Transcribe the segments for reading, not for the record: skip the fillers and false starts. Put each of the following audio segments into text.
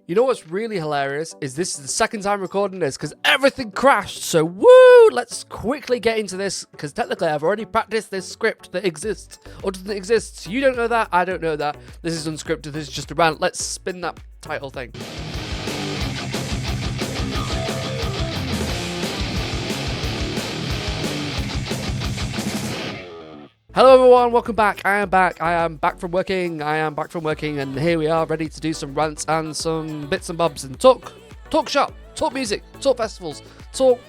You know what's really hilarious is this is the second time recording this because everything crashed. So woo, let's quickly get into this because technically I've already practiced this script that exists or doesn't exist. So you don't know that, I don't know that. This is unscripted, this is just a rant. Let's spin that title thing. Hello everyone, welcome back. I am back from working, and here we are ready to do some rants and some bits and bobs and talk shop, talk music, talk festivals, talk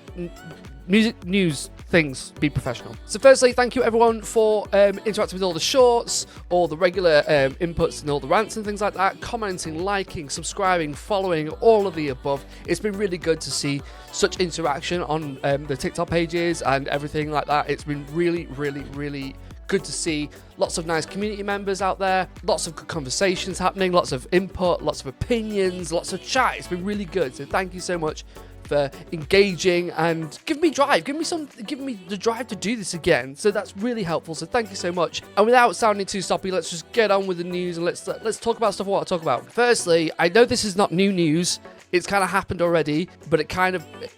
music news things, be professional. So firstly, thank you everyone for interacting with all the shorts, all the regular inputs and all the rants and things like that, commenting, liking, subscribing, following, all of the above. It's been really good to see such interaction on the TikTok pages and everything like that. It's been really good to see lots of nice community members out there, lots of good conversations happening, lots of input, lots of opinions, lots of chat. It's been really good. So thank you so much for engaging and give me the drive to do this again. So that's really helpful. So thank you so much. And without sounding too soppy, let's just get on with the news and let's talk about stuff I want to talk about. Firstly, I know this is not new news. It's kind of happened already, but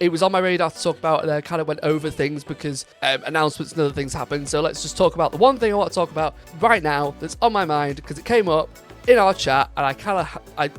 it was on my radar to talk about, and I kind of went over things because announcements and other things happened. So let's just talk about the one thing I want to talk about right now that's on my mind because it came up in our chat, and I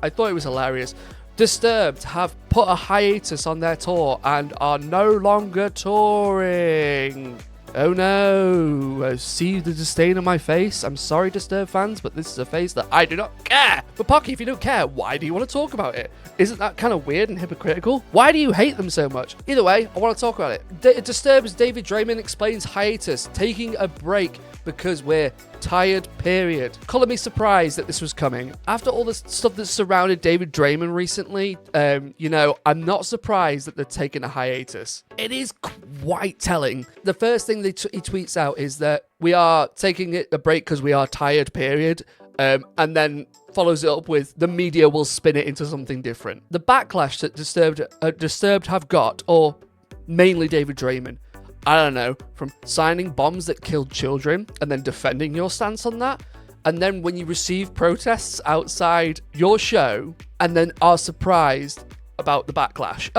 thought it was hilarious. Disturbed have put a hiatus on their tour and are no longer touring. Oh no, see the disdain on my face? I'm sorry, Disturbed fans, but this is a face that I do not care. But Parkie, if you don't care, why do you want to talk about it? Isn't that kind of weird and hypocritical? Why do you hate them so much? Either way, I want to talk about it. Disturbed's David Draymond explains hiatus, taking a break because we're tired, period. Color me surprised that this was coming. After all the stuff that surrounded David Draymond recently, I'm not surprised that they're taking a hiatus. It is quite telling. The first thing he tweets out is that we are taking a break because we are tired, period. And then follows it up with the media will spin it into something different. The backlash that Disturbed have got, or mainly David Draymond, I don't know, from signing bombs that killed children and then defending your stance on that. And then when you receive protests outside your show and then are surprised about the backlash.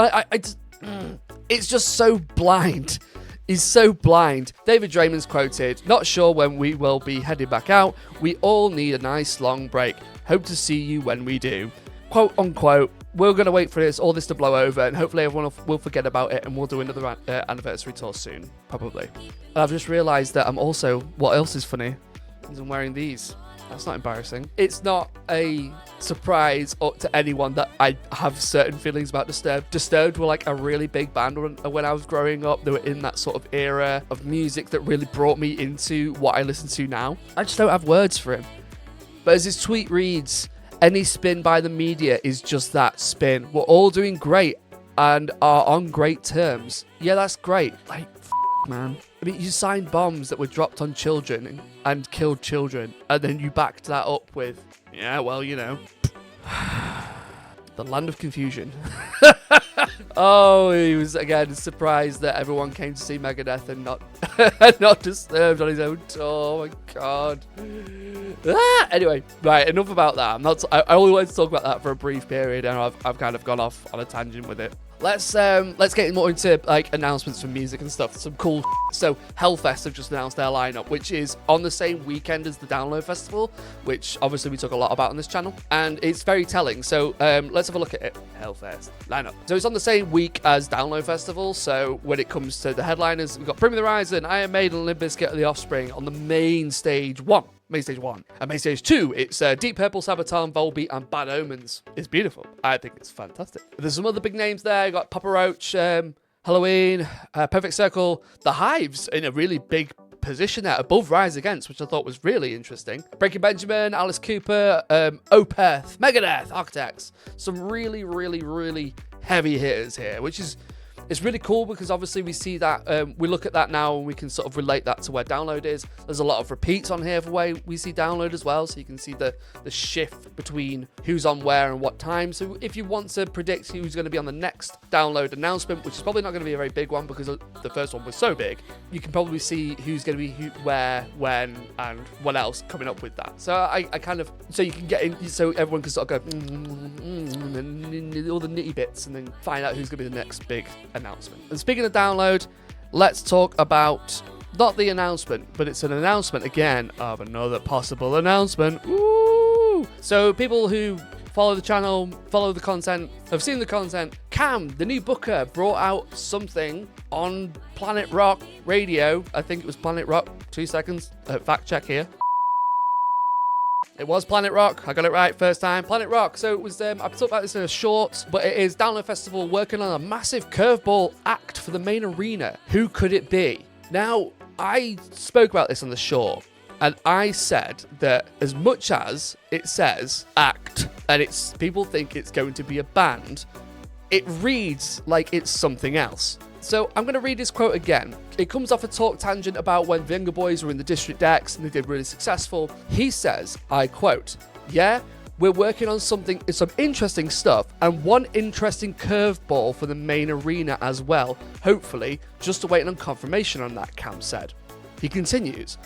It's just so blind. He's so blind. David Draymond's quoted, "Not sure when we will be heading back out. We all need a nice long break. Hope to see you when we do." Quote unquote. We're going to wait for all this to blow over, and hopefully everyone will forget about it, and we'll do another anniversary tour soon, probably. And I've just realised that what else is funny? Is I'm wearing these. That's not embarrassing. It's not a surprise to anyone that I have certain feelings about Disturbed. Disturbed were like a really big band when I was growing up. They were in that sort of era of music that really brought me into what I listen to now. I just don't have words for him. But as his tweet reads, any spin by the media is just that, spin. We're all doing great and are on great terms. Yeah, that's great. Like, man. I mean, you signed bombs that were dropped on children and killed children, and then you backed that up with, yeah, well, the land of confusion. Oh, he was again surprised that everyone came to see Megadeth and not Disturbed on his own tour. Oh my god. Anyway, right, enough about that. I only wanted to talk about that for a brief period, and I've kind of gone off on a tangent with it. Let's get more into like announcements for music and stuff. Some cool. So HELLFEST have just announced their lineup, which is on the same weekend as the Download Festival, which obviously we talk a lot about on this channel, and it's very telling. So let's have a look at it. HELLFEST lineup. So it's on the same week as Download Festival. So when it comes to the headliners, we've got Bring Me the Horizon, Iron Maiden, Limp Bizkit, and The Offspring on the main stage one. Main stage 1. And main stage 2, it's Deep Purple, Sabaton, Volbeat, and Bad Omens. It's beautiful. I think it's fantastic. There's some other big names there. You got Papa Roach, Halloween, Perfect Circle, The Hives in a really big position there above Rise Against, which I thought was really interesting. Breaking Benjamin, Alice Cooper, Opeth, Megadeth, Architects. Some really heavy hitters here, which is It's really cool because obviously we see that, we look at that now and we can sort of relate that to where download is. There's a lot of repeats on here for where we see download as well, so you can see the shift between who's on where and what time. So if you want to predict who's going to be on the next download announcement, which is probably not going to be a very big one because the first one was so big, you can probably see who's going to be where, when, and what else coming up with that. So I kind of, so you can get in, so everyone can sort of go and all the nitty bits and then find out who's going to be the next big announcement. And speaking of download, let's talk about not the announcement, but it's an announcement again of another possible announcement. Woo! So people who follow the channel, follow the content, have seen the content. Cam, the new booker, brought out something on Planet Rock Radio. I think it was Planet Rock. 2 seconds. Fact check here. It was Planet Rock. I got it right first time. Planet Rock. So it was, I've talked about this in a short, but it is Download Festival working on a massive Curveball act for the main arena. Who could it be? Now, I spoke about this on the short, and I said that as much as it says act, and it's people think it's going to be a band, it reads like it's something else. So I'm going to read this quote again. It comes off a talk tangent about when the Younger Boys were in the District Decks and they did really successful. He says, I quote, "Yeah, we're working on some interesting stuff and one interesting curveball for the main arena as well. Hopefully, just waiting on confirmation on that," Cam said. He continues,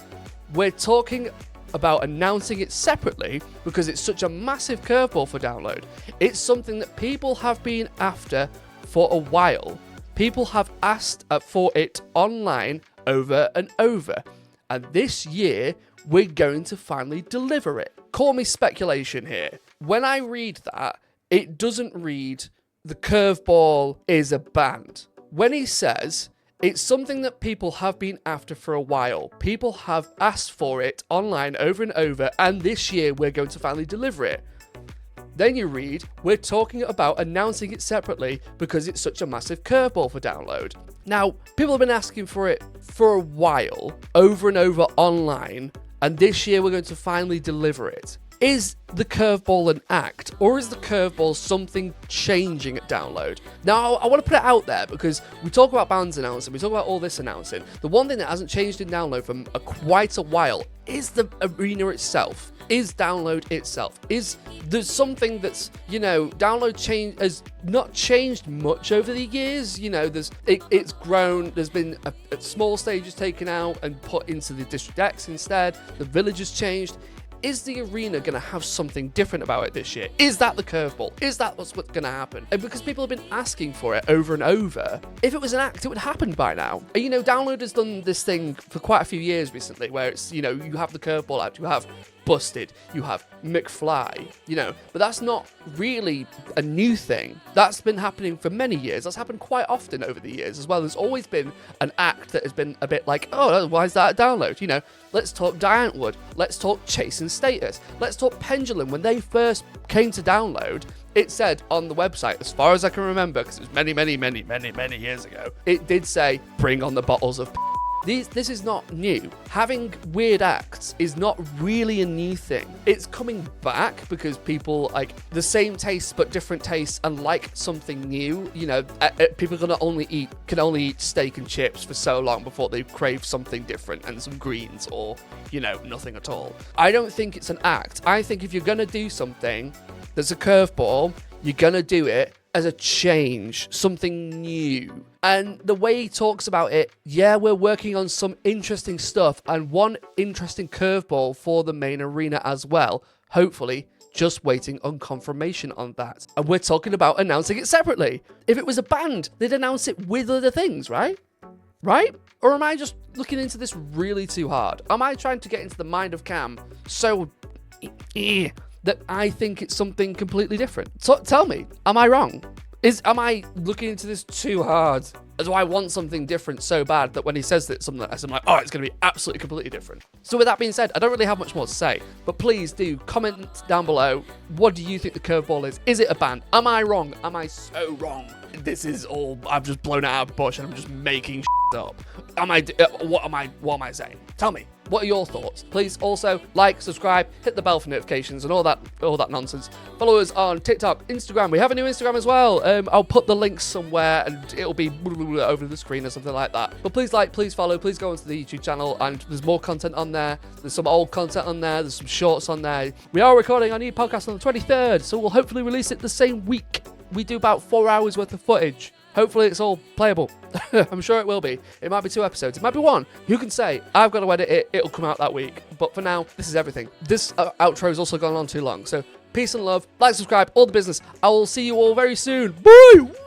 "We're talking about announcing it separately because it's such a massive curveball for download. It's something that people have been after for a while. People have asked for it online over and over. And this year, we're going to finally deliver it." Call me speculation here. When I read that, it doesn't read the Curveball is a band. When he says it's something that people have been after for a while, people have asked for it online over and over, and this year we're going to finally deliver it. Then you read, we're talking about announcing it separately because it's such a massive curveball for download. Now, people have been asking for it for a while, over and over online, and this year we're going to finally deliver it. Is the curveball an act, or is the curveball something changing at download? Now, I want to put it out there because we talk about bands announcing, we talk about all this announcing. The one thing that hasn't changed in download for quite a while is the arena itself. Is download itself. Is there's something that's, download has not changed much over the years. It's grown. There's been a small stages taken out and put into the District X instead. The village has changed. Is the arena going to have something different about it this year? Is that the curveball? Is that what's going to happen? And because people have been asking for it over and over, if it was an act, it would have happened by now. And, Download has done this thing for quite a few years recently where it's, you have the curveball act, you have Busted, you have McFly, but that's not really a new thing. That's been happening for many years. That's happened quite often over the years as well. There's always been an act that has been a bit like, oh, why is that a download? Let's talk Diantwood. Let's talk Chasing Status. Let's talk Pendulum. When they first came to download, it said on the website, as far as I can remember, because it was many, many, many, many, many years ago, it did say, bring on the bottles of This is not new. Having weird acts is not really a new thing. It's coming back because people like the same tastes but different tastes and like something new. People can only eat steak and chips for so long before they crave something different and some greens or, nothing at all. I don't think it's an act. I think if you're going to do something that's a curveball, you're going to do it as a change, something new. And the way he talks about it, yeah, we're working on some interesting stuff and one interesting curveball for the main arena as well. Hopefully, just waiting on confirmation on that. And we're talking about announcing it separately. If it was a band, they'd announce it with other things, right? Right? Or am I just looking into this really too hard? Am I trying to get into the mind of Cam so that I think it's something completely different? So tell me, am I wrong? Am I looking into this too hard? Do I want something different so bad that when he says that something like this, I'm like, oh, it's going to be absolutely completely different. So with that being said, I don't really have much more to say, but please do comment down below. What do you think the curveball is? Is it a band? Am I wrong? Am I so wrong? This is all, I've just blown it out of the bush and I'm just making up. What am I saying? Tell me. What are your thoughts? Please also like, subscribe, hit the bell for notifications and all that nonsense. Follow us on TikTok, Instagram. We have a new Instagram as well. I'll put the links somewhere and it'll be over the screen or something like that. But please like, please follow, please go onto the YouTube channel, and there's more content on there. There's some old content on there. There's some shorts on there. We are recording our new podcast on the 23rd, so we'll hopefully release it the same week. We do about 4 hours worth of footage. Hopefully it's all playable. I'm sure it will be. It might be 2 episodes. It might be 1. Who can say? I've got to edit it. It'll come out that week. But for now, this is everything. This outro has also gone on too long. So peace and love. Like, subscribe, all the business. I will see you all very soon. Bye!